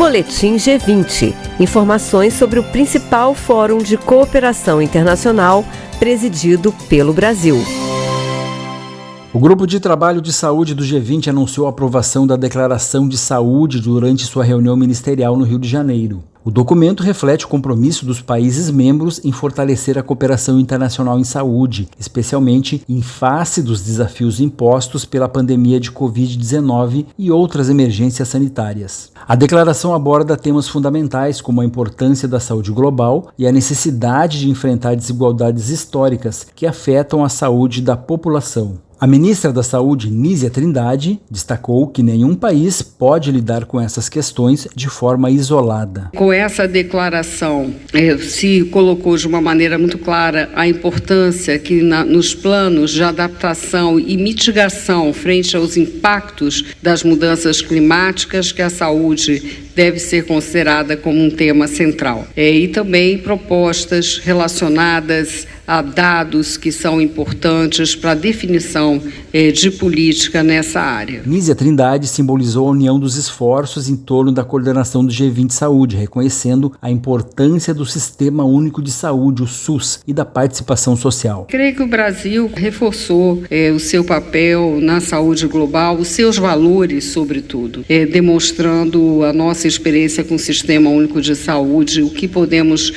Boletim G20. Informações sobre o principal fórum de cooperação internacional presidido pelo Brasil. O Grupo de Trabalho de Saúde do G20 anunciou a aprovação da Declaração de Saúde durante sua reunião ministerial no Rio de Janeiro. O documento reflete o compromisso dos países membros em fortalecer a cooperação internacional em saúde, especialmente em face dos desafios impostos pela pandemia de Covid-19 e outras emergências sanitárias. A declaração aborda temas fundamentais como a importância da saúde global e a necessidade de enfrentar desigualdades históricas que afetam a saúde da população. A ministra da Saúde, Nízia Trindade, destacou que nenhum país pode lidar com essas questões de forma isolada. Com essa declaração, se colocou de uma maneira muito clara a importância que nos planos de adaptação e mitigação frente aos impactos das mudanças climáticas, que a saúde deve ser considerada como um tema central. E também propostas relacionadas a dados que são importantes para a definição de política nessa área. Nízia Trindade simbolizou a união dos esforços em torno da coordenação do G20 Saúde, reconhecendo a importância do Sistema Único de Saúde, o SUS, e da participação social. Creio que o Brasil reforçou o seu papel na saúde global, os seus valores, sobretudo, demonstrando a nossa experiência com o Sistema Único de Saúde, o que podemos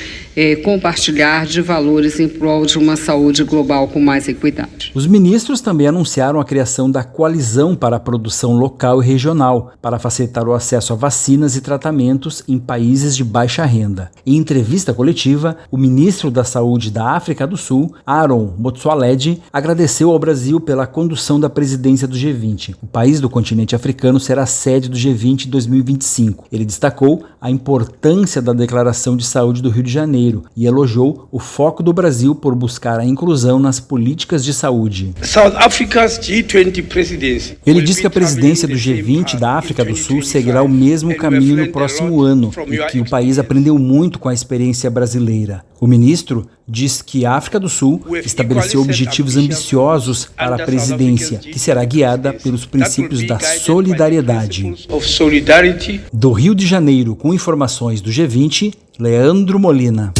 compartilhar de valores em prol de uma saúde global com mais equidade. Os ministros também anunciaram a criação da Coalizão para a Produção Local e Regional, para facilitar o acesso a vacinas e tratamentos em países de baixa renda. Em entrevista coletiva, o ministro da Saúde da África do Sul, Aaron Motsoaledi, agradeceu ao Brasil pela condução da presidência do G20. O país do continente africano será sede do G20 em 2025. Ele destacou a importância da Declaração de Saúde do Rio de Janeiro e elogiou o foco do Brasil por buscar a inclusão nas políticas de saúde. Ele diz que a presidência do G20 da África do Sul seguirá o mesmo caminho no próximo ano e que o país aprendeu muito com a experiência brasileira. O ministro diz que a África do Sul estabeleceu objetivos ambiciosos para a presidência, que será guiada pelos princípios da solidariedade. Do Rio de Janeiro, com informações do G20, Leandro Molina.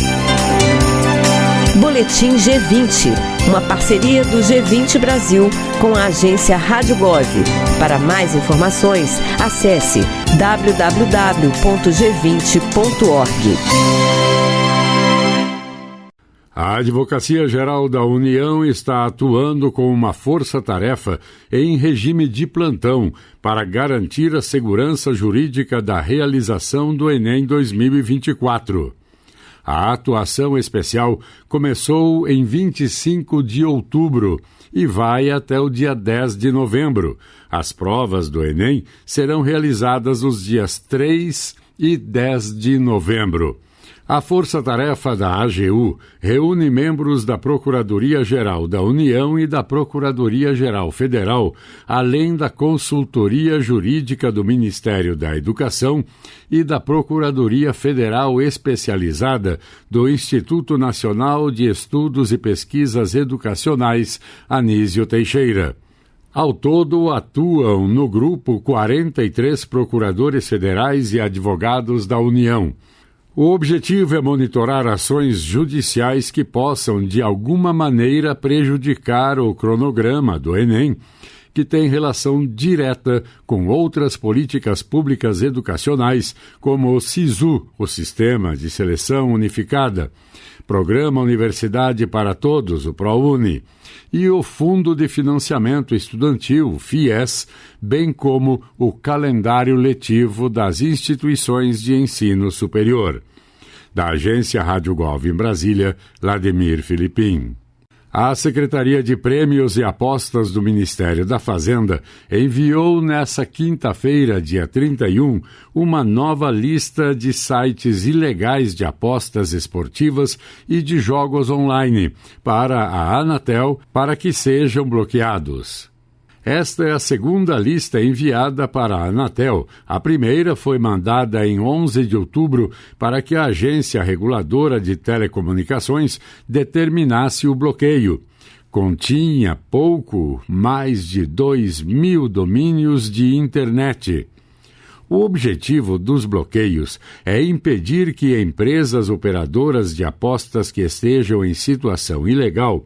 Boletim G20, uma parceria do G20 Brasil com a agência Rádio Gov. Para mais informações, acesse www.g20.org. A Advocacia Geral da União está atuando com uma força-tarefa em regime de plantão para garantir a segurança jurídica da realização do Enem 2024. A atuação especial começou em 25 de outubro e vai até o dia 10 de novembro. As provas do Enem serão realizadas nos dias 3 e 10 de novembro. A Força-Tarefa da AGU reúne membros da Procuradoria-Geral da União e da Procuradoria-Geral Federal, além da Consultoria Jurídica do Ministério da Educação e da Procuradoria Federal Especializada do Instituto Nacional de Estudos e Pesquisas Educacionais, Anísio Teixeira. Ao todo, atuam no grupo 43 procuradores federais e advogados da União. O objetivo é monitorar ações judiciais que possam, de alguma maneira, prejudicar o cronograma do Enem, que tem relação direta com outras políticas públicas educacionais, como o SISU, o Sistema de Seleção Unificada, Programa Universidade para Todos, o ProUni, e o Fundo de Financiamento Estudantil, o FIES, bem como o calendário letivo das instituições de ensino superior. Da agência Rádio Gov em Brasília, Vladimir Filipim. A Secretaria de Prêmios e Apostas do Ministério da Fazenda enviou nesta quinta-feira, dia 31, uma nova lista de sites ilegais de apostas esportivas e de jogos online para a Anatel para que sejam bloqueados. Esta é a segunda lista enviada para a Anatel. A primeira foi mandada em 11 de outubro para que a Agência Reguladora de Telecomunicações determinasse o bloqueio. Continha pouco mais de 2.000 domínios de internet. O objetivo dos bloqueios é impedir que empresas operadoras de apostas que estejam em situação ilegal,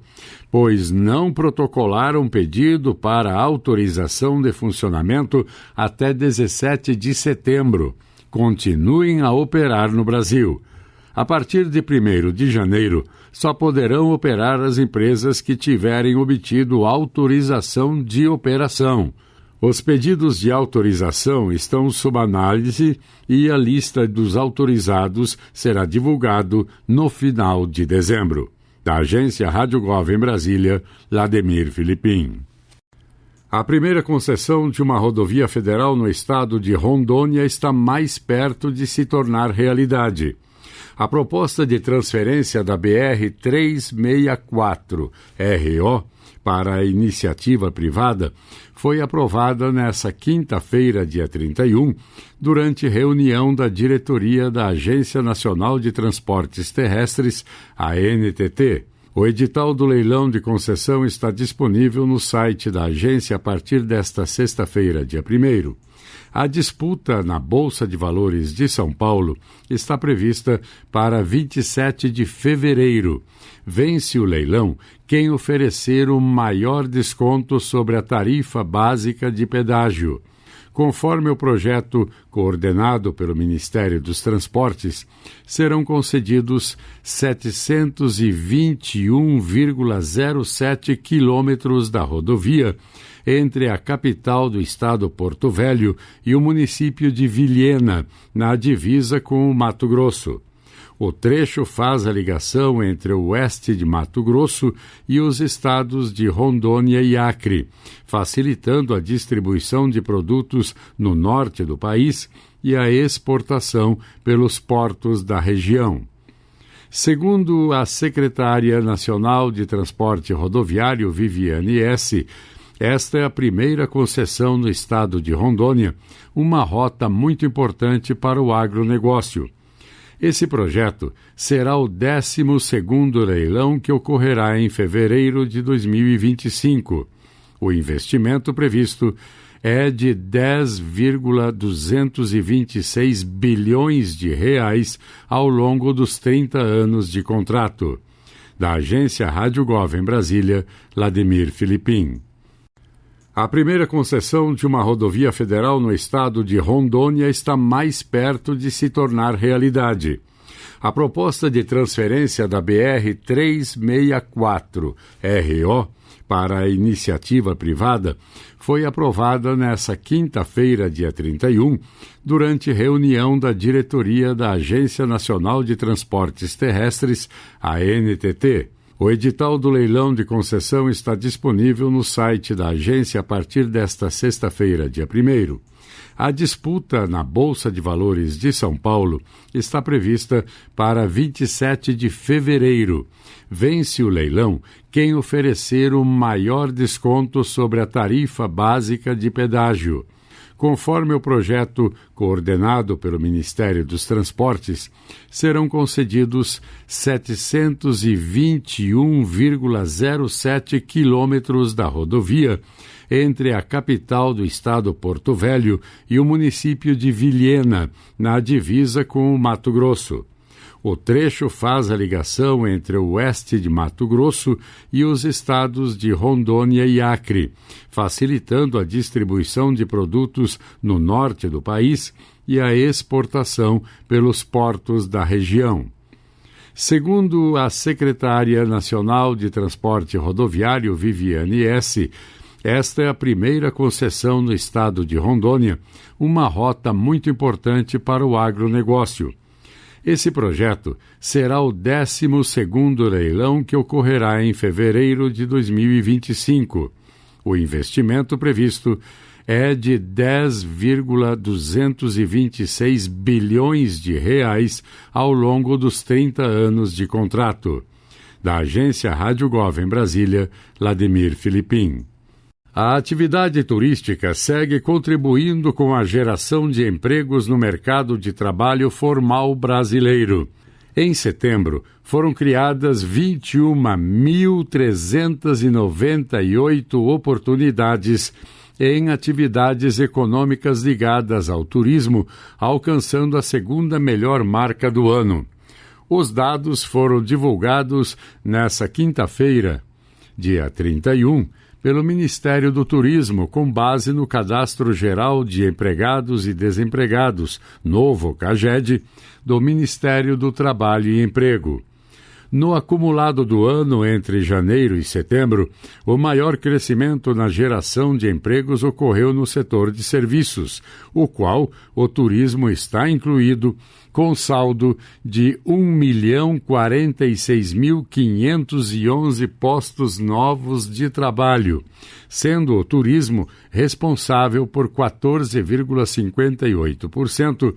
pois não protocolaram pedido para autorização de funcionamento até 17 de setembro, continuem a operar no Brasil. A partir de 1º de janeiro, só poderão operar as empresas que tiverem obtido autorização de operação. Os pedidos de autorização estão sob análise e a lista dos autorizados será divulgado no final de dezembro. Da agência Rádio Gov em Brasília, Lademir Filipim. A primeira concessão de uma rodovia federal no estado de Rondônia está mais perto de se tornar realidade. A proposta de transferência da BR-364-RO para a iniciativa privada foi aprovada nesta quinta-feira, dia 31, durante reunião da diretoria da Agência Nacional de Transportes Terrestres, ANTT. O edital do leilão de concessão está disponível no site da agência a partir desta sexta-feira, dia 1º. A disputa na Bolsa de Valores de São Paulo está prevista para 27 de fevereiro. Vence o leilão quem oferecer o maior desconto sobre a tarifa básica de pedágio. Conforme o projeto coordenado pelo Ministério dos Transportes, serão concedidos 721,07 quilômetros da rodovia entre a capital do estado Porto Velho e o município de Vilhena, na divisa com o Mato Grosso. O trecho faz a ligação entre o oeste de Mato Grosso e os estados de Rondônia e Acre, facilitando a distribuição de produtos no norte do país e a exportação pelos portos da região. Segundo a secretária nacional de Transporte Rodoviário, Viviane S., esta é a primeira concessão no estado de Rondônia, uma rota muito importante para o agronegócio. Esse projeto será o 12º leilão que ocorrerá em fevereiro de 2025. O investimento previsto é de 10,226 bilhões de reais ao longo dos 30 anos de contrato. Da agência Rádio Gov em Brasília, Lademir Filipim. A primeira concessão de uma rodovia federal no estado de Rondônia está mais perto de se tornar realidade. A proposta de transferência da BR-364-RO para a iniciativa privada foi aprovada nesta quinta-feira, dia 31, durante reunião da diretoria da Agência Nacional de Transportes Terrestres, ANTT. O edital do leilão de concessão está disponível no site da agência a partir desta sexta-feira, dia 1º. A disputa na Bolsa de Valores de São Paulo está prevista para 27 de fevereiro. Vence o leilão quem oferecer o maior desconto sobre a tarifa básica de pedágio. Conforme o projeto coordenado pelo Ministério dos Transportes, serão concedidos 721,07 quilômetros da rodovia entre a capital do estado Porto Velho e o município de Vilhena, na divisa com o Mato Grosso. O trecho faz a ligação entre o oeste de Mato Grosso e os estados de Rondônia e Acre, facilitando a distribuição de produtos no norte do país e a exportação pelos portos da região. Segundo a secretária nacional de Transporte Rodoviário, Viviane S., esta é a primeira concessão no estado de Rondônia, uma rota muito importante para o agronegócio. Esse projeto será o 12º leilão que ocorrerá em fevereiro de 2025. O investimento previsto é de 10,226 bilhões de reais ao longo dos 30 anos de contrato. Da agência Rádio Gov em Brasília, Lademir Filipim. A atividade turística segue contribuindo com a geração de empregos no mercado de trabalho formal brasileiro. Em setembro, foram criadas 21.398 oportunidades em atividades econômicas ligadas ao turismo, alcançando a segunda melhor marca do ano. Os dados foram divulgados nesta quinta-feira, dia 31, pelo Ministério do Turismo, com base no Cadastro Geral de Empregados e Desempregados, novo CAGED, do Ministério do Trabalho e Emprego. No acumulado do ano entre janeiro e setembro, o maior crescimento na geração de empregos ocorreu no setor de serviços, o qual o turismo está incluído, com saldo de 1.046.511 postos novos de trabalho, sendo o turismo responsável por 14,58%,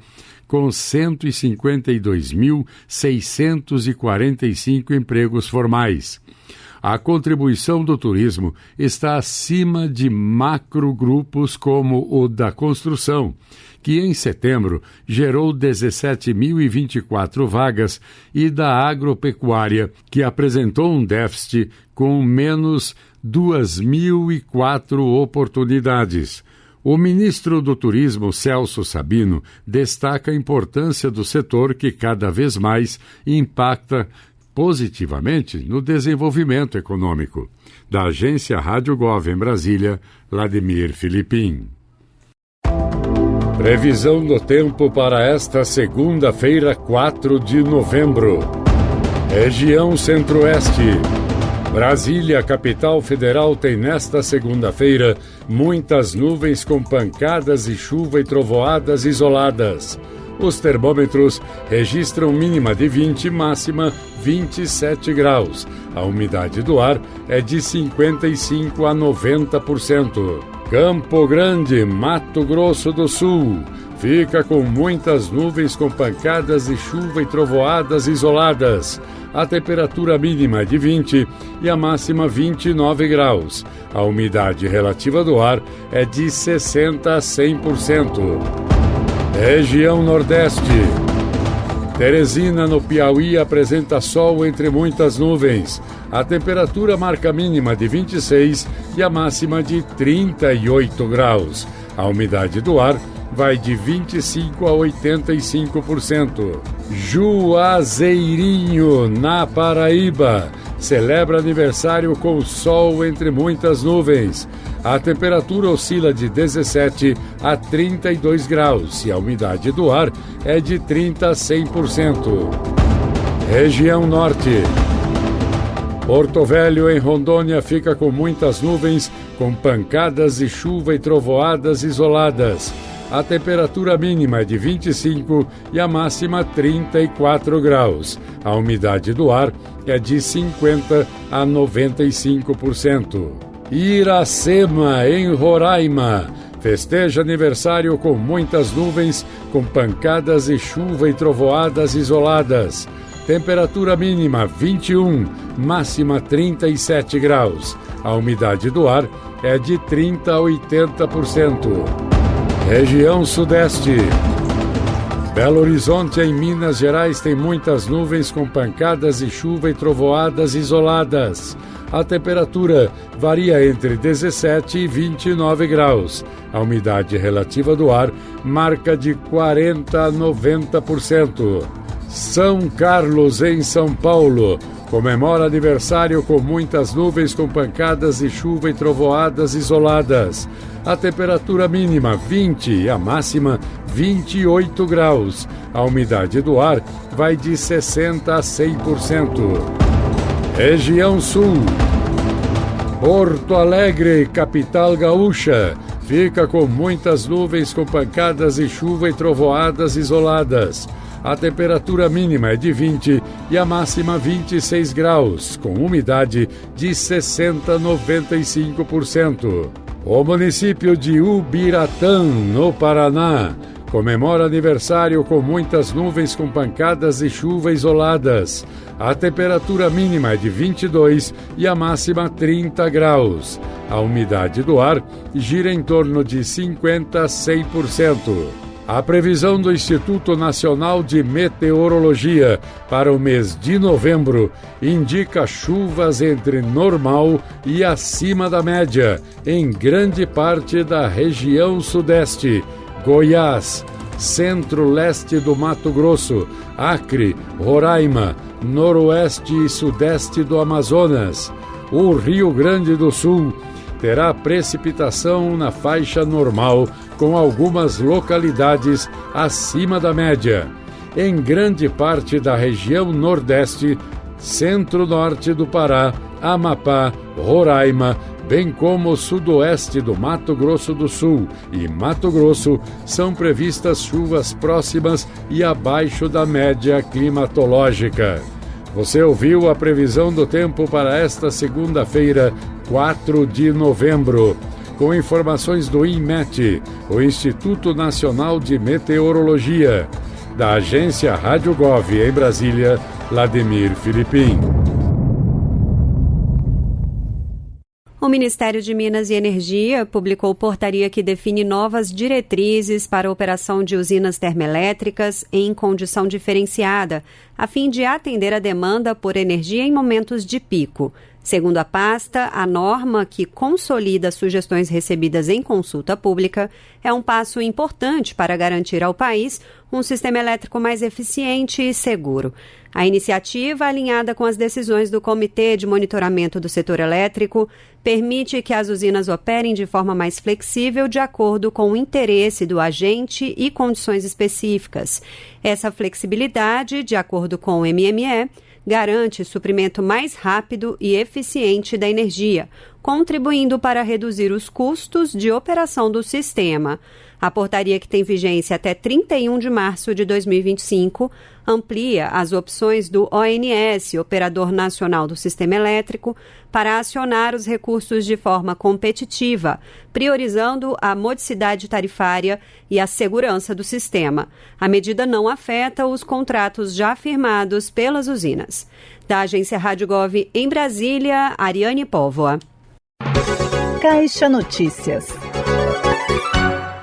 com 152.645 empregos formais. A contribuição do turismo está acima de macrogrupos como o da construção, que em setembro gerou 17.024 vagas, e da agropecuária, que apresentou um déficit com menos 2.004 oportunidades. O ministro do Turismo, Celso Sabino, destaca a importância do setor que cada vez mais impacta positivamente no desenvolvimento econômico. Da agência Rádio Gov em Brasília, Vladimir Filipim. Previsão do tempo para esta segunda-feira, 4 de novembro. Região Centro-Oeste. Brasília, capital federal, tem nesta segunda-feira muitas nuvens com pancadas e chuva e trovoadas isoladas. Os termômetros registram mínima de 20, máxima 27 graus. A umidade do ar é de 55% a 90%. Campo Grande, Mato Grosso do Sul, fica com muitas nuvens com pancadas de chuva e trovoadas isoladas. A temperatura mínima é de 20 e a máxima 29 graus. A umidade relativa do ar é de 60% a 100%. Região Nordeste. Teresina, no Piauí, apresenta sol entre muitas nuvens. A temperatura marca a mínima de 26 e a máxima de 38 graus. A umidade do ar vai de 25% a 85%. Juazeirinho, na Paraíba, celebra aniversário com sol entre muitas nuvens. A temperatura oscila de 17 a 32 graus e a umidade do ar é de 30% a 100%. Região Norte. Porto Velho, em Rondônia, fica com muitas nuvens, com pancadas de chuva e trovoadas isoladas. A temperatura mínima é de 25 e a máxima 34 graus. A umidade do ar é de 50% a 95%. Iracema, em Roraima, festeja aniversário com muitas nuvens, com pancadas de chuva e trovoadas isoladas. Temperatura mínima 21, máxima 37 graus. A umidade do ar é de 30% a 80%. Região Sudeste. Belo Horizonte, em Minas Gerais, tem muitas nuvens com pancadas de chuva e trovoadas isoladas. A temperatura varia entre 17 e 29 graus. A umidade relativa do ar marca de 40% a 90%. São Carlos, em São Paulo, comemora aniversário com muitas nuvens com pancadas de chuva e trovoadas isoladas. A temperatura mínima 20 e a máxima 28 graus. A umidade do ar vai de 60% a 100%. Região Sul. Porto Alegre, capital gaúcha, fica com muitas nuvens com pancadas de chuva e trovoadas isoladas. A temperatura mínima é de 20 e a máxima 26 graus, com umidade de 60% a 95%. O município de Ubiratã, no Paraná, comemora aniversário com muitas nuvens com pancadas de chuva isoladas. A temperatura mínima é de 22 e a máxima 30 graus. A umidade do ar gira em torno de 50% a 100%. A previsão do Instituto Nacional de Meteorologia para o mês de novembro indica chuvas entre normal e acima da média em grande parte da região sudeste, Goiás, centro-leste do Mato Grosso, Acre, Roraima, noroeste e sudeste do Amazonas. O Rio Grande do Sul terá precipitação na faixa normal, com algumas localidades acima da média. Em grande parte da região nordeste, centro-norte do Pará, Amapá, Roraima, bem como sudoeste do Mato Grosso do Sul e Mato Grosso, são previstas chuvas próximas e abaixo da média climatológica. Você ouviu a previsão do tempo para esta segunda-feira, 4 de novembro. Com informações do INMET, o Instituto Nacional de Meteorologia. Da agência Rádio Gov em Brasília, Vladimir Filipim. O Ministério de Minas e Energia publicou portaria que define novas diretrizes para a operação de usinas termoelétricas em condição diferenciada, a fim de atender a demanda por energia em momentos de pico. Segundo a pasta, a norma, que consolida sugestões recebidas em consulta pública, é um passo importante para garantir ao país um sistema elétrico mais eficiente e seguro. A iniciativa, alinhada com as decisões do Comitê de Monitoramento do Setor Elétrico, permite que as usinas operem de forma mais flexível de acordo com o interesse do agente e condições específicas. Essa flexibilidade, de acordo com o MME, garante suprimento mais rápido e eficiente da energia, contribuindo para reduzir os custos de operação do sistema. A portaria, que tem vigência até 31 de março de 2025, amplia as opções do ONS, Operador Nacional do Sistema Elétrico, para acionar os recursos de forma competitiva, priorizando a modicidade tarifária e a segurança do sistema. A medida não afeta os contratos já firmados pelas usinas. Da agência Rádio Gov em Brasília, Ariane Póvoa. Caixa Notícias.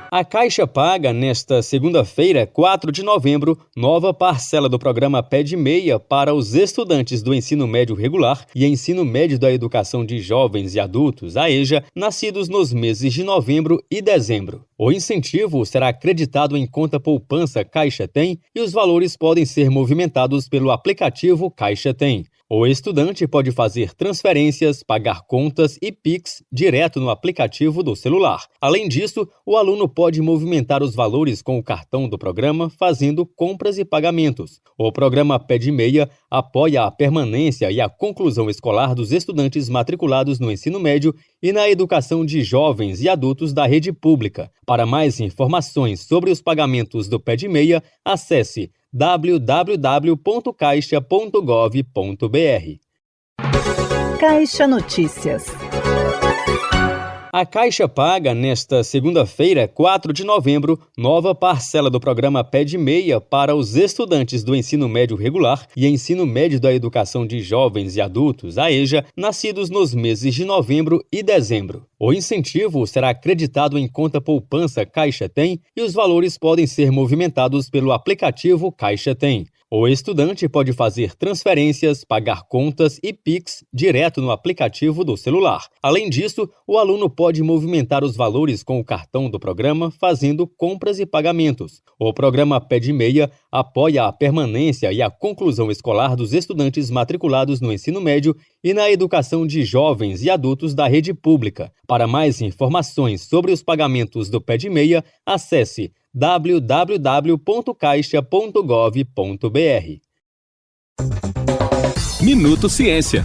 A Caixa paga, nesta segunda-feira, 4 de novembro, nova parcela do programa PED Meia para os estudantes do ensino médio regular e ensino médio da educação de jovens e adultos, a EJA, nascidos nos meses de novembro e dezembro. O incentivo será acreditado em conta poupança Caixa Tem e os valores podem ser movimentados pelo aplicativo Caixa Tem. O estudante pode fazer transferências, pagar contas e Pix direto no aplicativo do celular. Além disso, o aluno pode movimentar os valores com o cartão do programa, fazendo compras e pagamentos. O programa PED Meia apoia a permanência e a conclusão escolar dos estudantes matriculados no ensino médio e na educação de jovens e adultos da rede pública. Para mais informações sobre os pagamentos do PED Meia, acesse www.caixa.gov.br. Caixa Notícias. A Caixa paga, nesta segunda-feira, 4 de novembro, nova parcela do programa PED Meia para os estudantes do ensino médio regular e ensino médio da educação de jovens e adultos, a EJA, nascidos nos meses de novembro e dezembro. O incentivo será acreditado em conta poupança Caixa Tem e os valores podem ser movimentados pelo aplicativo Caixa Tem. O estudante pode fazer transferências, pagar contas e Pix direto no aplicativo do celular. Além disso, o aluno pode movimentar os valores com o cartão do programa, fazendo compras e pagamentos. O programa PED Meia apoia a permanência e a conclusão escolar dos estudantes matriculados no ensino médio e na educação de jovens e adultos da rede pública. Para mais informações sobre os pagamentos do PED Meia, acesse www.caixa.gov.br. Minuto Ciência.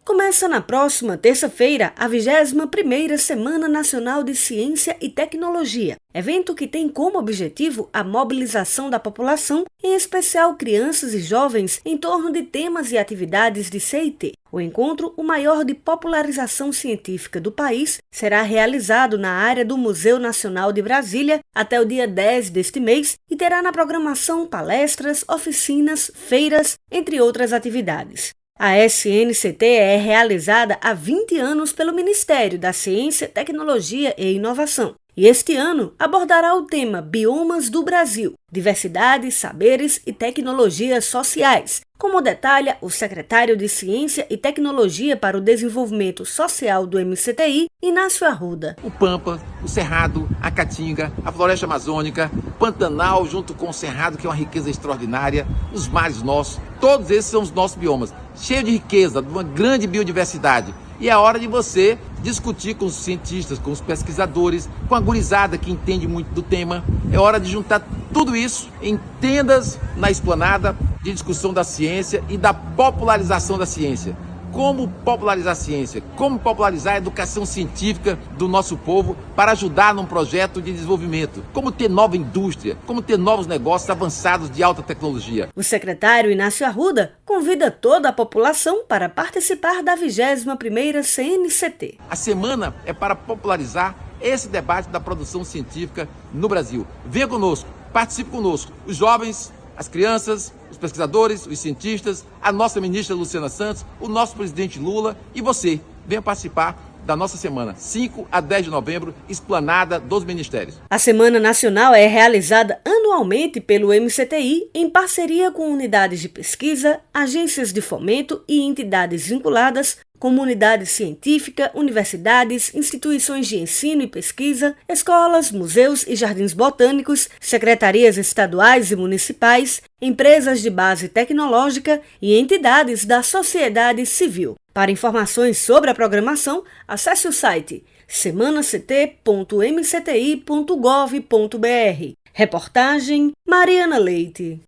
Começa na próxima terça-feira a 21ª Semana Nacional de Ciência e Tecnologia, evento que tem como objetivo a mobilização da população, em especial crianças e jovens, em torno de temas e atividades de CIT. O encontro, o maior de popularização científica do país, será realizado na área do Museu Nacional de Brasília até o dia 10 deste mês e terá na programação palestras, oficinas, feiras, entre outras atividades. A SNCT é realizada há 20 anos pelo Ministério da Ciência, Tecnologia e Inovação e este ano abordará o tema Biomas do Brasil, Diversidade, Saberes e Tecnologias Sociais, como detalha o secretário de Ciência e Tecnologia para o Desenvolvimento Social do MCTI, Inácio Arruda. O Pampa, o Cerrado, a Caatinga, a Floresta Amazônica, Pantanal junto com o Cerrado, que é uma riqueza extraordinária, os mares nossos, todos esses são os nossos biomas, cheios de riqueza, de uma grande biodiversidade. E é hora de você discutir com os cientistas, com os pesquisadores, com a gurizada que entende muito do tema. É hora de juntar tudo isso em tendas na esplanada de discussão da ciência e da popularização da ciência. Como popularizar a ciência? Como popularizar a educação científica do nosso povo para ajudar num projeto de desenvolvimento? Como ter nova indústria? Como ter novos negócios avançados de alta tecnologia? O secretário Inácio Arruda convida toda a população para participar da 21ª CNCT. A semana é para popularizar esse debate da produção científica no Brasil. Venha conosco, participe conosco, os jovens, as crianças, os pesquisadores, os cientistas, a nossa ministra Luciana Santos, o nosso presidente Lula e você. Venha participar da nossa semana, 5 a 10 de novembro, Esplanada dos Ministérios. A Semana Nacional é realizada anualmente pelo MCTI em parceria com unidades de pesquisa, agências de fomento e entidades vinculadas, comunidade científica, universidades, instituições de ensino e pesquisa, escolas, museus e jardins botânicos, secretarias estaduais e municipais, empresas de base tecnológica e entidades da sociedade civil. Para informações sobre a programação, acesse o site semanact.mcti.gov.br. Reportagem Mariana Leite.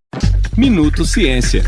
Minuto Ciência.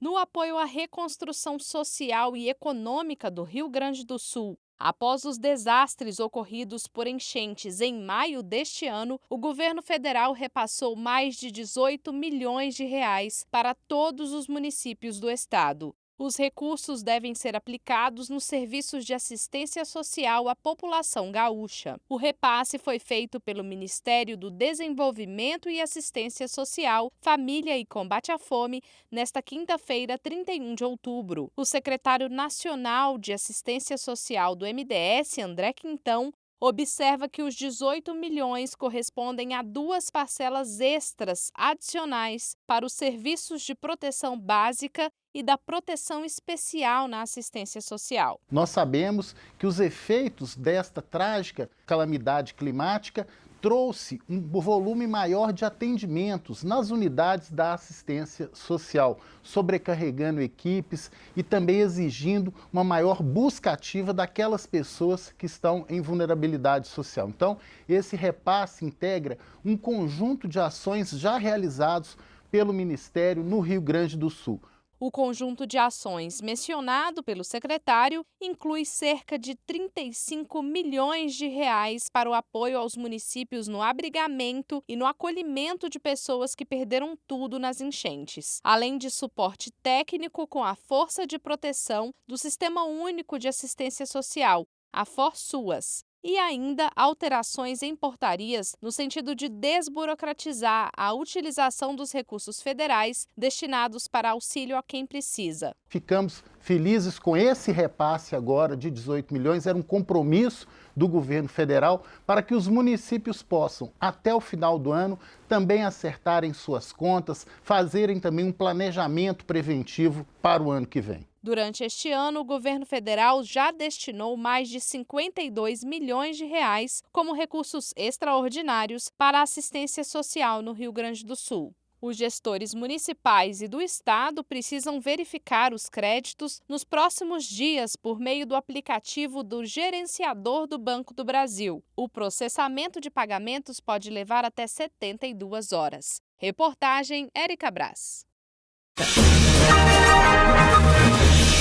No apoio à reconstrução social e econômica do Rio Grande do Sul, após os desastres ocorridos por enchentes em maio deste ano, o governo federal repassou mais de 18 milhões de reais para todos os municípios do estado. Os recursos devem ser aplicados nos serviços de assistência social à população gaúcha. O repasse foi feito pelo Ministério do Desenvolvimento e Assistência Social, Família e Combate à Fome, nesta quinta-feira, 31 de outubro. O secretário nacional de Assistência Social do MDS, André Quintão, observa que os 18 milhões correspondem a 2 parcelas extras adicionais para os serviços de proteção básica e da proteção especial na assistência social. Nós sabemos que os efeitos desta trágica calamidade climática trouxe um volume maior de atendimentos nas unidades da assistência social, sobrecarregando equipes e também exigindo uma maior busca ativa daquelas pessoas que estão em vulnerabilidade social. Então, esse repasse integra um conjunto de ações já realizados pelo Ministério no Rio Grande do Sul. O conjunto de ações mencionado pelo secretário inclui cerca de 35 milhões de reais para o apoio aos municípios no abrigamento e no acolhimento de pessoas que perderam tudo nas enchentes, além de suporte técnico com a Força de Proteção do Sistema Único de Assistência Social, a ForSUAS. E ainda alterações em portarias no sentido de desburocratizar a utilização dos recursos federais destinados para auxílio a quem precisa. Ficamos felizes com esse repasse agora de 18 milhões, era um compromisso do governo federal para que os municípios possam, até o final do ano, também acertarem suas contas, fazerem também um planejamento preventivo para o ano que vem. Durante este ano, o governo federal já destinou mais de 52 milhões de reais como recursos extraordinários para a assistência social no Rio Grande do Sul. Os gestores municipais e do estado precisam verificar os créditos nos próximos dias por meio do aplicativo do Gerenciador do Banco do Brasil. O processamento de pagamentos pode levar até 72 horas. Reportagem Érica Braz.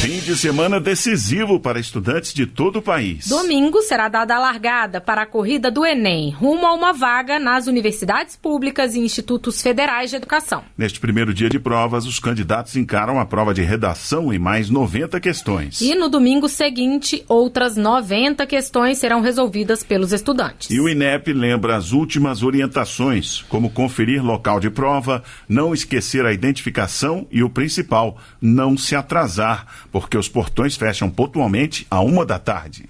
Fim de semana decisivo para estudantes de todo o país. Domingo será dada a largada para a corrida do Enem, rumo a uma vaga nas universidades públicas e institutos federais de educação. Neste primeiro dia de provas, os candidatos encaram a prova de redação e mais 90 questões. E no domingo seguinte, outras 90 questões serão resolvidas pelos estudantes. E o INEP lembra as últimas orientações, como conferir local de prova, não esquecer a identificação e o principal, não se atrasar, porque os portões fecham pontualmente à 1 da tarde.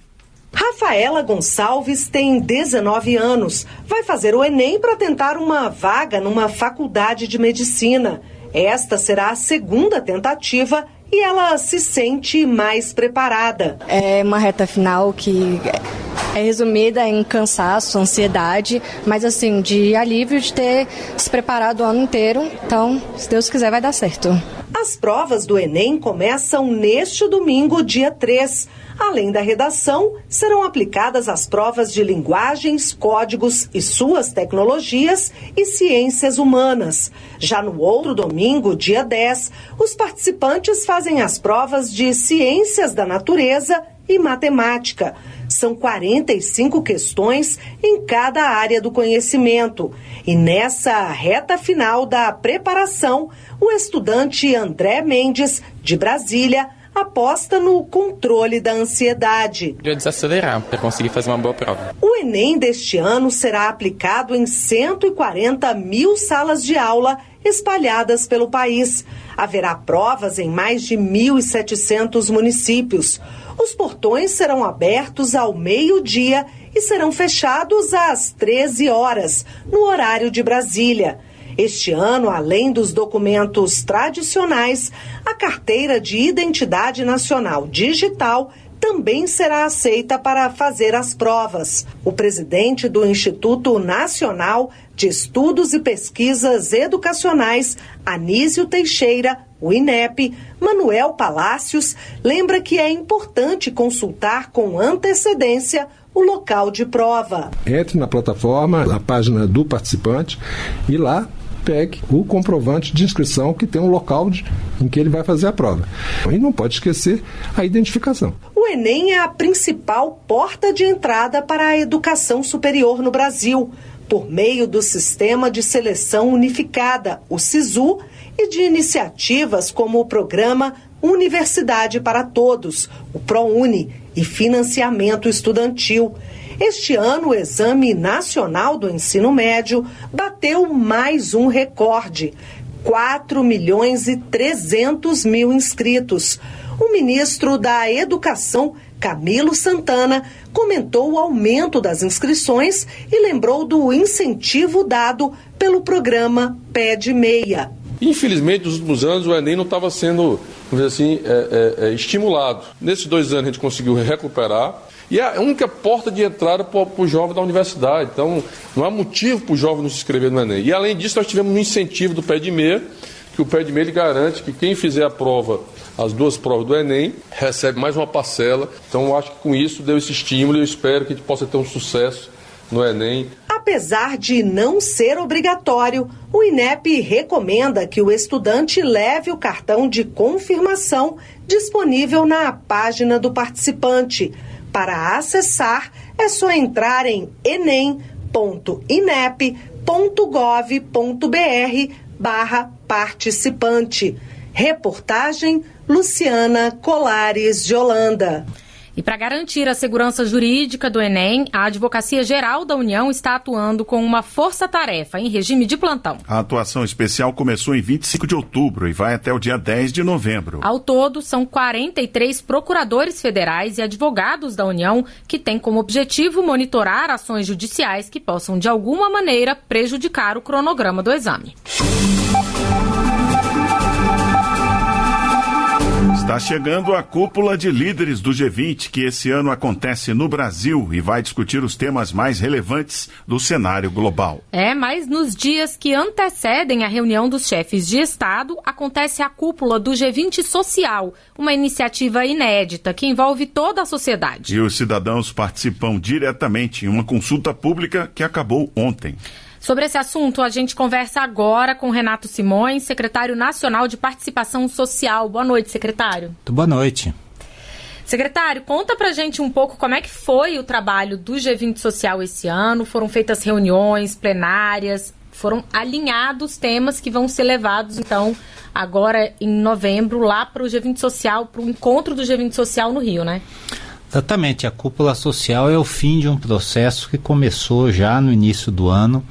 Rafaela Gonçalves tem 19 anos. Vai fazer o Enem para tentar uma vaga numa faculdade de medicina. Esta será a segunda tentativa e ela se sente mais preparada. É uma reta final que é resumida em cansaço, ansiedade, mas assim, de alívio de ter se preparado o ano inteiro. Então, se Deus quiser, vai dar certo. As provas do Enem começam neste domingo, dia 3. Além da redação, serão aplicadas as provas de linguagens, códigos e suas tecnologias e ciências humanas. Já no outro domingo, dia 10, os participantes fazem as provas de ciências da natureza e matemática. São 45 questões em cada área do conhecimento. E nessa reta final da preparação, o estudante André Mendes, de Brasília, aposta no controle da ansiedade. Eu desacelerar para conseguir fazer uma boa prova. O Enem deste ano será aplicado em 140 mil salas de aula espalhadas pelo país. Haverá provas em mais de 1.700 municípios. Os portões serão abertos ao meio-dia e serão fechados às 13 horas, no horário de Brasília. Este ano, além dos documentos tradicionais, a Carteira de Identidade Nacional Digital também será aceita para fazer as provas. O presidente do Instituto Nacional de Estudos e Pesquisas Educacionais, Anísio Teixeira, o INEP, Manuel Palácios, lembra que é importante consultar com antecedência o local de prova. Entre na plataforma, na página do participante e lá pegue o comprovante de inscrição que tem um local em que ele vai fazer a prova. E não pode esquecer a identificação. O Enem é a principal porta de entrada para a educação superior no Brasil, por meio do Sistema de Seleção Unificada, o SISU, e de iniciativas como o programa Universidade para Todos, o ProUni, e financiamento estudantil. Este ano, o Exame Nacional do Ensino Médio bateu mais um recorde: 4.300.000 inscritos. O ministro da Educação, Camilo Santana, comentou o aumento das inscrições e lembrou do incentivo dado pelo programa Pede Meia. Infelizmente, nos últimos anos, o Enem não estava sendo, vamos dizer assim, estimulado. Nesses 2 anos, a gente conseguiu recuperar. E é a única porta de entrada para o jovem da universidade. Então, não há motivo para o jovem não se inscrever no Enem. E, além disso, nós tivemos um incentivo do Pede Meia, que o Pede Meia ele garante que quem fizer a prova, as 2 provas do Enem, recebe mais uma parcela. Então, eu acho que com isso deu esse estímulo e eu espero que a gente possa ter um sucesso no Enem. Apesar de não ser obrigatório, o INEP recomenda que o estudante leve o cartão de confirmação disponível na página do participante. Para acessar, é só entrar em enem.inep.gov.br/participante. Reportagem Luciana Colares de Holanda. E para garantir a segurança jurídica do Enem, a Advocacia Geral da União está atuando com uma força-tarefa em regime de plantão. A atuação especial começou em 25 de outubro e vai até o dia 10 de novembro. Ao todo, são 43 procuradores federais e advogados da União que têm como objetivo monitorar ações judiciais que possam, de alguma maneira, prejudicar o cronograma do exame. Está chegando a cúpula de líderes do G20, que esse ano acontece no Brasil e vai discutir os temas mais relevantes do cenário global. Mas nos dias que antecedem a reunião dos chefes de Estado, acontece a cúpula do G20 Social, uma iniciativa inédita que envolve toda a sociedade. E os cidadãos participam diretamente em uma consulta pública que acabou ontem. Sobre esse assunto, a gente conversa agora com Renato Simões, secretário nacional de Participação Social. Boa noite, secretário. Boa noite. Secretário, conta pra gente um pouco como é que foi o trabalho do G20 Social esse ano. Foram feitas reuniões plenárias, foram alinhados temas que vão ser levados, então, agora em novembro, lá para o G20 Social, para o encontro do G20 Social no Rio, né? Exatamente, a cúpula social é o fim de um processo que começou já no início do ano,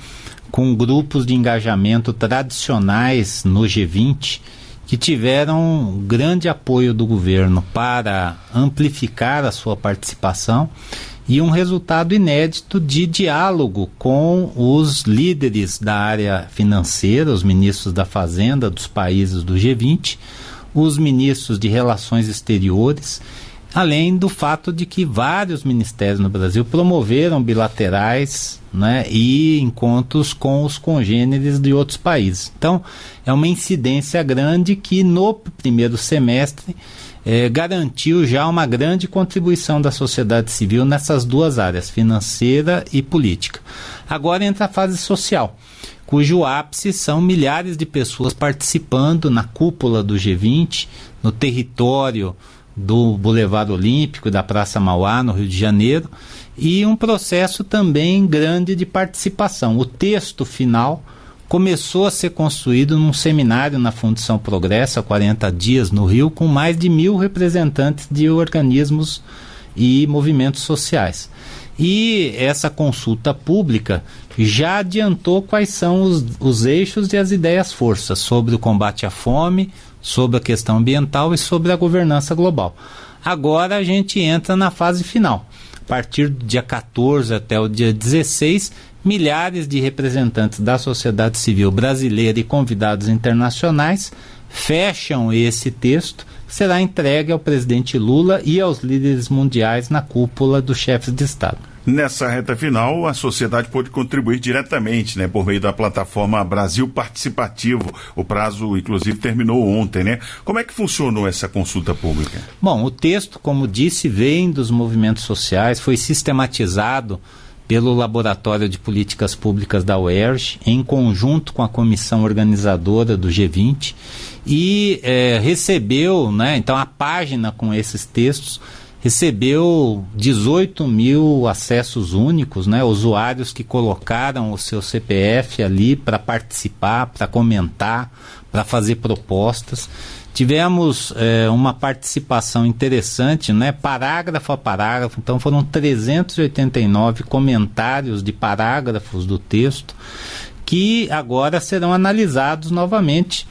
com grupos de engajamento tradicionais no G20 que tiveram grande apoio do governo para amplificar a sua participação e um resultado inédito de diálogo com os líderes da área financeira, os ministros da Fazenda dos países do G20, os ministros de Relações Exteriores, além do fato de que vários ministérios no Brasil promoveram bilaterais, né, e encontros com os congêneres de outros países. Então, é uma incidência grande que no primeiro semestre garantiu já uma grande contribuição da sociedade civil nessas duas áreas, financeira e política. Agora entra a fase social, cujo ápice são milhares de pessoas participando na cúpula do G20, no território do Boulevard Olímpico e da Praça Mauá, no Rio de Janeiro, e um processo também grande de participação. O texto final começou a ser construído num seminário na Fundação Progresso, há 40 dias, no Rio, com mais de 1.000 representantes de organismos e movimentos sociais. E essa consulta pública já adiantou quais são os eixos e as ideias-forças sobre o combate à fome, sobre a questão ambiental e sobre a governança global. Agora a gente entra na fase final. A partir do dia 14 até o dia 16, milhares de representantes da sociedade civil brasileira e convidados internacionais fecham esse texto, que será entregue ao presidente Lula e aos líderes mundiais na cúpula dos chefes de Estado. Nessa reta final, a sociedade pôde contribuir diretamente, né, por meio da plataforma Brasil Participativo. O prazo, inclusive, terminou ontem, né? Como é que funcionou essa consulta pública? Bom, o texto, como disse, vem dos movimentos sociais, foi sistematizado pelo Laboratório de Políticas Públicas da UERJ, em conjunto com a comissão organizadora do G20, e recebeu, né, então a página com esses textos recebeu 18 mil acessos únicos, né, usuários que colocaram o seu CPF ali para participar, para comentar, para fazer propostas. Tivemos uma participação interessante, né, parágrafo a parágrafo, então foram 389 comentários de parágrafos do texto, que agora serão analisados novamente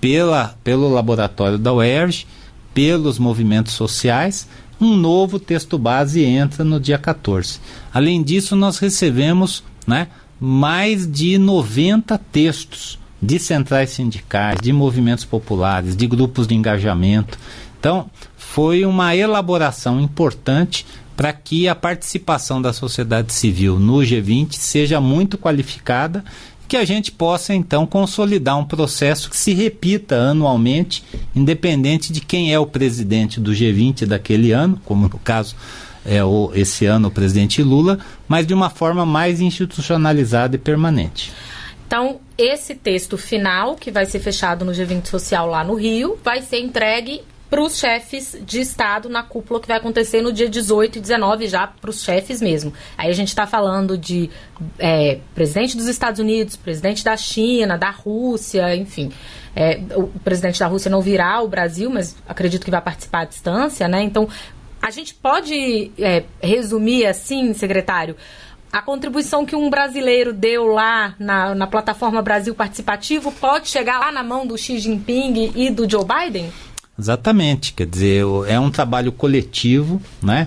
pelo laboratório da UERJ, pelos movimentos sociais. Um novo texto base entra no dia 14. Além disso, nós recebemos, né, mais de 90 textos de centrais sindicais, de movimentos populares, de grupos de engajamento. Então, foi uma elaboração importante para que a participação da sociedade civil no G20 seja muito qualificada, que a gente possa, então, consolidar um processo que se repita anualmente, independente de quem é o presidente do G20 daquele ano, como no caso esse ano o presidente Lula, mas de uma forma mais institucionalizada e permanente. Então, esse texto final, que vai ser fechado no G20 Social lá no Rio, vai ser entregue para os chefes de Estado na cúpula que vai acontecer no dia 18 e 19, já para os chefes mesmo. Aí a gente está falando de presidente dos Estados Unidos, presidente da China, da Rússia, enfim. O presidente da Rússia não virá ao Brasil, mas acredito que vai participar à distância, né? Então, a gente pode resumir assim, secretário, a contribuição que um brasileiro deu lá na plataforma Brasil Participativo pode chegar lá na mão do Xi Jinping e do Joe Biden? Exatamente, quer dizer, é um trabalho coletivo, né?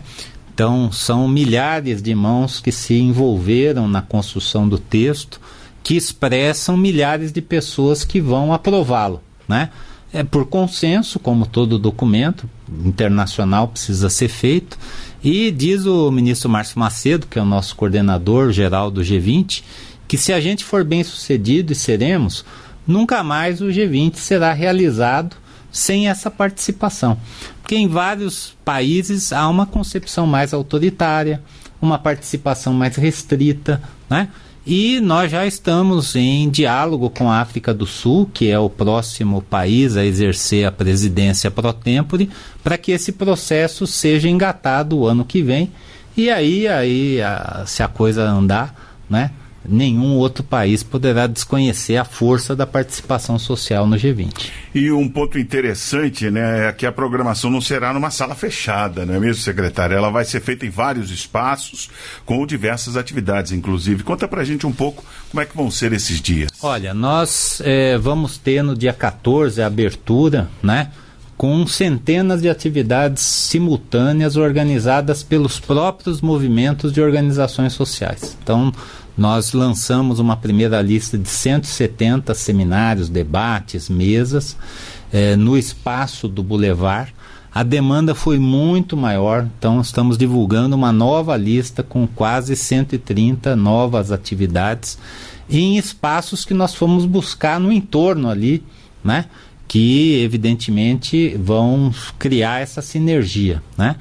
Então são milhares de mãos que se envolveram na construção do texto, que expressam milhares de pessoas que vão aprová-lo, né? É por consenso, como todo documento internacional precisa ser feito, e diz o ministro Márcio Macedo, que é o nosso coordenador geral do G20, que se a gente for bem sucedido, e seremos, nunca mais o G20 será realizado sem essa participação, porque em vários países há uma concepção mais autoritária, uma participação mais restrita, né? E nós já estamos em diálogo com a África do Sul, que é o próximo país a exercer a presidência pro tempore, para que esse processo seja engatado o ano que vem, e aí se a coisa andar, né, nenhum outro país poderá desconhecer a força da participação social no G20. E um ponto interessante, né, é que a programação não será numa sala fechada, não é mesmo, secretário? Ela vai ser feita em vários espaços, com diversas atividades, inclusive. Conta pra gente um pouco como é que vão ser esses dias. Olha, nós vamos ter no dia 14 a abertura, né, com centenas de atividades simultâneas organizadas pelos próprios movimentos de organizações sociais. Então, nós lançamos uma primeira lista de 170 seminários, debates, mesas, no espaço do Boulevard. A demanda foi muito maior, então estamos divulgando uma nova lista com quase 130 novas atividades em espaços que nós fomos buscar no entorno ali, né? Que evidentemente vão criar essa sinergia, né?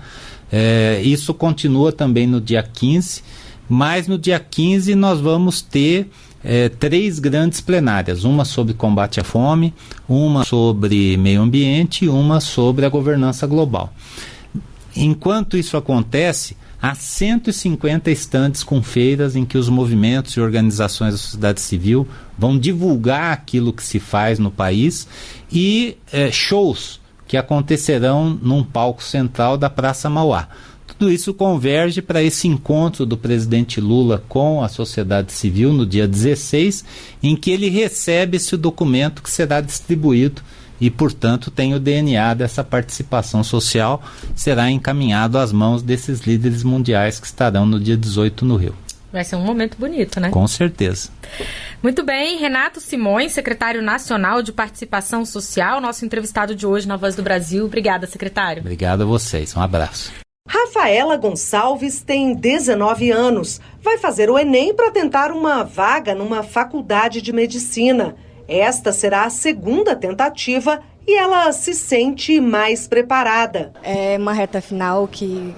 Isso continua também no dia 15, mas no dia 15 nós vamos ter 3 grandes plenárias, uma sobre combate à fome, uma sobre meio ambiente e uma sobre a governança global. Enquanto isso acontece, há 150 estandes com feiras em que os movimentos e organizações da sociedade civil vão divulgar aquilo que se faz no país e shows que acontecerão num palco central da Praça Mauá. Tudo isso converge para esse encontro do presidente Lula com a sociedade civil no dia 16, em que ele recebe esse documento que será distribuído e, portanto, tem o DNA dessa participação social, será encaminhado às mãos desses líderes mundiais que estarão no dia 18 no Rio. Vai ser um momento bonito, né? Com certeza. Muito bem, Renato Simões, secretário nacional de participação social, nosso entrevistado de hoje na Voz do Brasil. Obrigada, secretário. Obrigado a vocês, um abraço. Rafaela Gonçalves tem 19 anos. Vai fazer o Enem para tentar uma vaga numa faculdade de medicina. Esta será a segunda tentativa e ela se sente mais preparada. É uma reta final que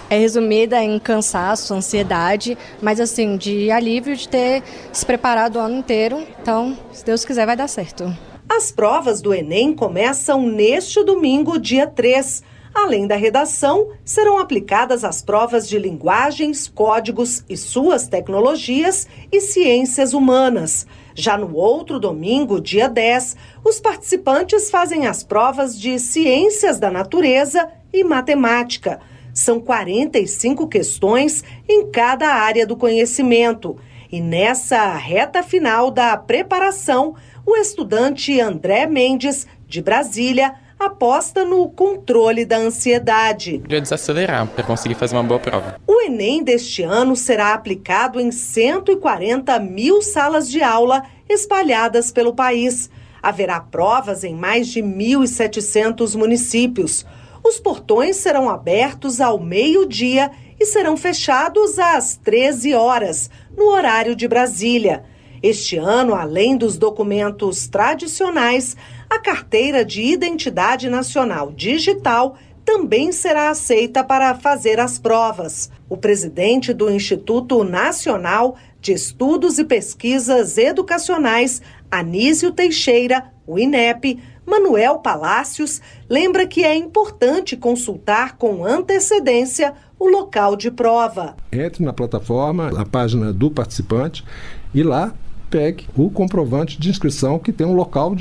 é resumida em cansaço, ansiedade, mas assim, de alívio de ter se preparado o ano inteiro. Então, se Deus quiser, vai dar certo. As provas do Enem começam neste domingo, dia 3. Além da redação, serão aplicadas as provas de linguagens, códigos e suas tecnologias e ciências humanas. Já no outro domingo, dia 10, os participantes fazem as provas de ciências da natureza e matemática. São 45 questões em cada área do conhecimento. E nessa reta final da preparação, o estudante André Mendes, de Brasília, aposta no controle da ansiedade. De desacelerar para conseguir fazer uma boa prova. O Enem deste ano será aplicado em 140 mil salas de aula espalhadas pelo país. Haverá provas em mais de 1.700 municípios. Os portões serão abertos ao meio-dia e serão fechados às 13 horas, no horário de Brasília. Este ano, além dos documentos tradicionais, a Carteira de Identidade Nacional Digital também será aceita para fazer as provas. O presidente do Instituto Nacional de Estudos e Pesquisas Educacionais, Anísio Teixeira, o INEP, Manuel Palácios, lembra que é importante consultar com antecedência o local de prova. Entre na plataforma, na página do participante, e lá pegue o comprovante de inscrição que tem um local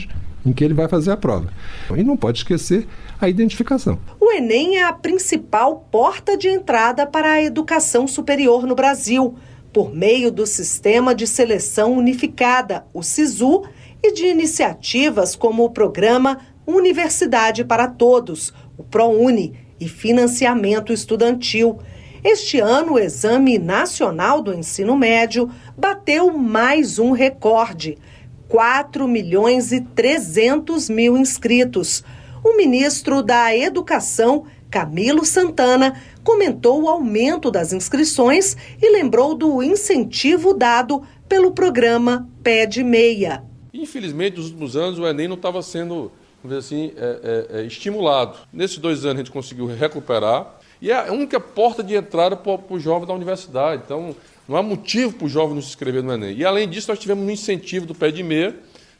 em que ele vai fazer a prova. E não pode esquecer a identificação. O Enem é a principal porta de entrada para a educação superior no Brasil, por meio do Sistema de Seleção Unificada, o SISU, e de iniciativas como o Programa Universidade para Todos, o ProUni, e financiamento estudantil. Este ano, o Exame Nacional do Ensino Médio bateu mais um recorde: 4.300.000 inscritos. O ministro da Educação, Camilo Santana, comentou o aumento das inscrições e lembrou do incentivo dado pelo programa Pede Meia. Infelizmente, nos últimos anos, o Enem não estava sendo, vamos dizer assim, estimulado. Nesses 2 anos, a gente conseguiu recuperar. E é a única porta de entrada para o jovem da universidade. Então, não há motivo para o jovem não se inscrever no Enem. E, além disso, nós tivemos um incentivo do Pede Meia,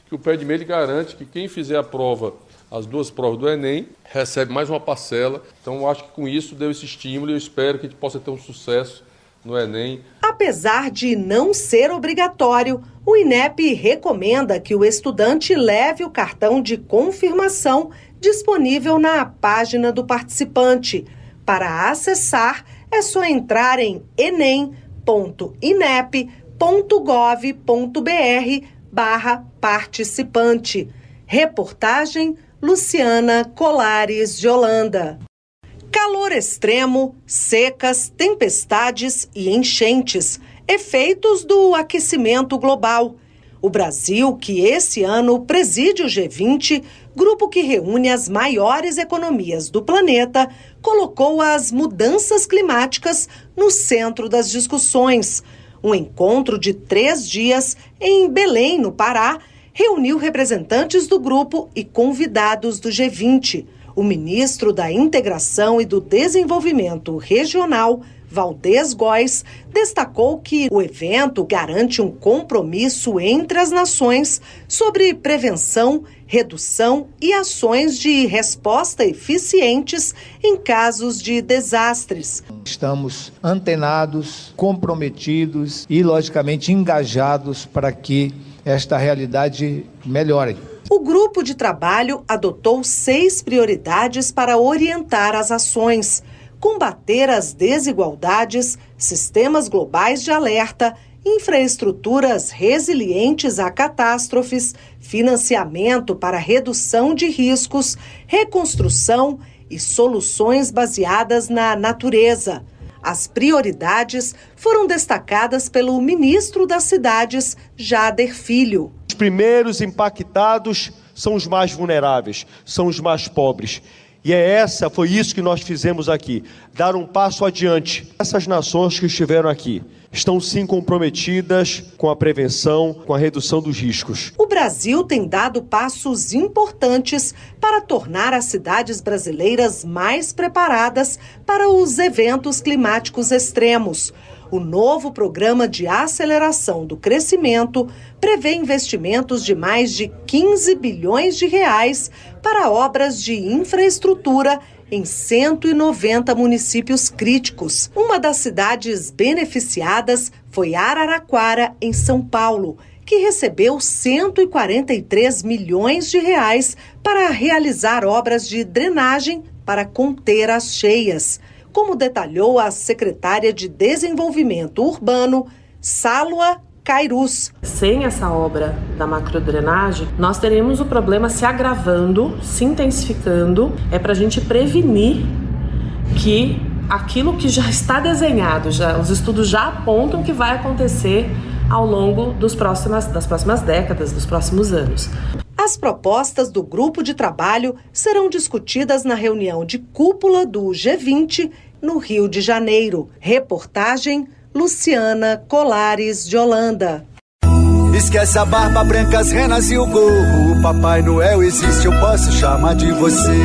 que o Pede Meia garante que quem fizer a prova, as 2 provas do Enem, recebe mais uma parcela. Então, eu acho que com isso deu esse estímulo e eu espero que a gente possa ter um sucesso no Enem. Apesar de não ser obrigatório, o INEP recomenda que o estudante leve o cartão de confirmação disponível na página do participante. Para acessar, é só entrar em enem.inep.gov.br/participante. Reportagem Luciana Colares de Holanda. Calor extremo, secas, tempestades e enchentes, efeitos do aquecimento global. O Brasil, que esse ano preside o G20, grupo que reúne as maiores economias do planeta, colocou as mudanças climáticas no centro das discussões. Um encontro de 3 dias em Belém, no Pará, reuniu representantes do grupo e convidados do G20. O ministro da Integração e do Desenvolvimento Regional, Valdez Góes, destacou que o evento garante um compromisso entre as nações sobre prevenção, redução e ações de resposta eficientes em casos de desastres. Estamos antenados, comprometidos e, logicamente, engajados para que esta realidade melhore. O grupo de trabalho adotou 6 prioridades para orientar as ações: combater as desigualdades, sistemas globais de alerta, infraestruturas resilientes a catástrofes, financiamento para redução de riscos, reconstrução e soluções baseadas na natureza. As prioridades foram destacadas pelo ministro das Cidades, Jader Filho. Os primeiros impactados são os mais vulneráveis, são os mais pobres. E foi isso que nós fizemos aqui, dar um passo adiante. Essas nações que estiveram aqui estão sim comprometidas com a prevenção, com a redução dos riscos. O Brasil tem dado passos importantes para tornar as cidades brasileiras mais preparadas para os eventos climáticos extremos. O novo Programa de Aceleração do Crescimento prevê investimentos de mais de 15 bilhões de reais para obras de infraestrutura em 190 municípios críticos. Uma das cidades beneficiadas foi Araraquara, em São Paulo, que recebeu 143 milhões de reais para realizar obras de drenagem para conter as cheias, como detalhou a secretária de Desenvolvimento Urbano, Sálua Cairus. Sem essa obra da macrodrenagem, nós teremos o problema se agravando, se intensificando. É para a gente prevenir que aquilo que já está desenhado, os estudos já apontam que vai acontecer ao longo das próximas décadas, dos próximos anos. As propostas do grupo de trabalho serão discutidas na reunião de cúpula do G20 no Rio de Janeiro. Reportagem Luciana Colares de Holanda. Esquece a barba branca, as renas e o gorro. O Papai Noel existe, eu posso chamar de você.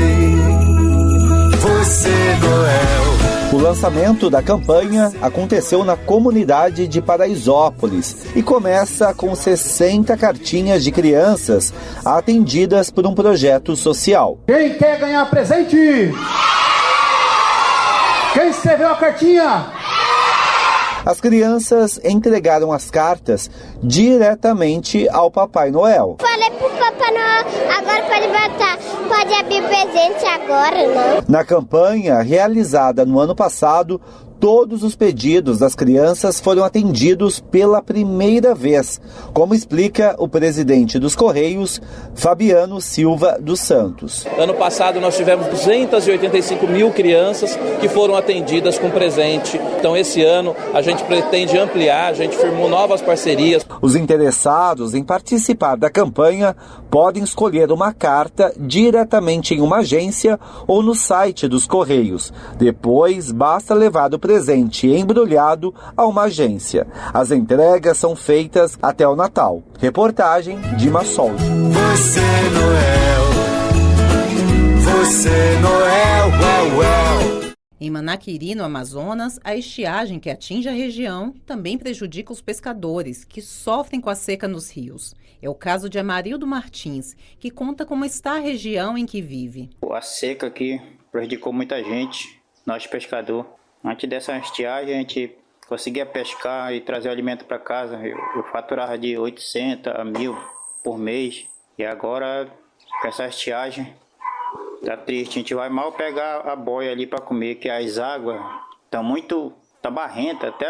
Você Noel. O lançamento da campanha aconteceu na comunidade de Paraisópolis e começa com 60 cartinhas de crianças atendidas por um projeto social. Quem quer ganhar presente? Quem escreveu a cartinha? As crianças entregaram as cartas diretamente ao Papai Noel. Falei pro Papai Noel, agora pode abrir presente agora, não? Na campanha realizada no ano passado, todos os pedidos das crianças foram atendidos pela primeira vez, como explica o presidente dos Correios, Fabiano Silva dos Santos. Ano passado nós tivemos 285 mil crianças que foram atendidas com presente. Então esse ano a gente pretende ampliar, a gente firmou novas parcerias. Os interessados em participar da campanha podem escolher uma carta diretamente em uma agência ou no site dos Correios. Depois basta levar o presente embrulhado a uma agência. As entregas são feitas até o Natal. Reportagem de Massol. Você Noel, você Noel, uau, uau. Em Manaquiri, no Amazonas, a estiagem que atinge a região também prejudica os pescadores, que sofrem com a seca nos rios. É o caso de Amarildo Martins, que conta como está a região em que vive. A seca aqui prejudicou muita gente, nós pescadores. Antes dessa estiagem, a gente conseguia pescar e trazer o alimento para casa. Eu faturava de 800 a 1.000 por mês. E agora, com essa estiagem, tá triste. A gente vai mal pegar a boia ali para comer, que as águas tá barrenta. Até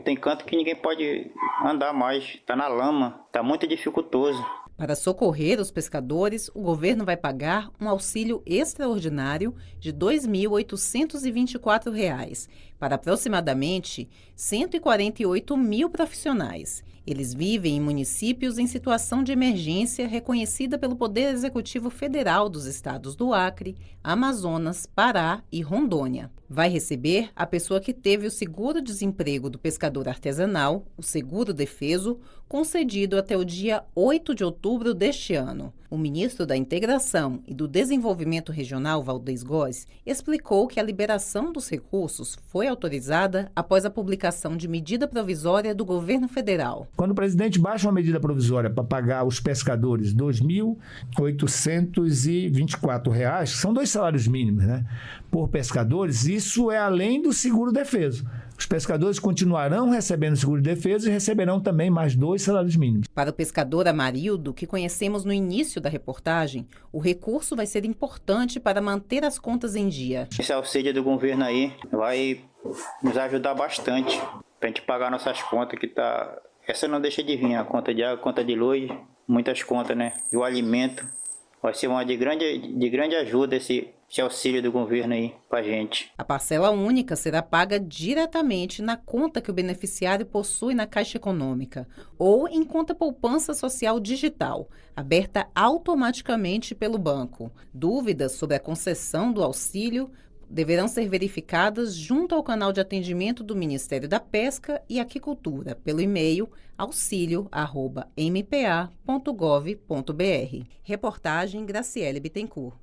tem canto que ninguém pode andar mais. Tá na lama. Tá muito dificultoso. Para socorrer os pescadores, o governo vai pagar um auxílio extraordinário de R$ 2.824 para aproximadamente 148 mil profissionais. Eles vivem em municípios em situação de emergência reconhecida pelo Poder Executivo Federal dos estados do Acre, Amazonas, Pará e Rondônia. Vai receber a pessoa que teve o seguro-desemprego do pescador artesanal, o seguro-defeso, concedido até o dia 8 de outubro deste ano. O ministro da Integração e do Desenvolvimento Regional, Valdez Góes, explicou que a liberação dos recursos foi autorizada após a publicação de medida provisória do governo federal. Quando o presidente baixa uma medida provisória para pagar aos pescadores R$ 2.824, que são 2 salários mínimos, né, por pescadores, isso é além do seguro-defeso. Os pescadores continuarão recebendo seguro-defeso e receberão também mais 2 salários mínimos. Para o pescador Amarildo, que conhecemos no início da reportagem, o recurso vai ser importante para manter as contas em dia. Esse auxílio do governo aí vai nos ajudar bastante para a gente pagar nossas contas, que tá... Essa não deixa de vir, a conta de água, a conta de luz, muitas contas, né? E o alimento vai ser uma de grande ajuda esse auxílio do governo aí pra gente. A parcela única será paga diretamente na conta que o beneficiário possui na Caixa Econômica ou em conta poupança social digital, aberta automaticamente pelo banco. Dúvidas sobre a concessão do auxílio deverão ser verificadas junto ao canal de atendimento do Ministério da Pesca e Aquicultura pelo e-mail auxilio@mpa.gov.br. Reportagem Graciele Bittencourt.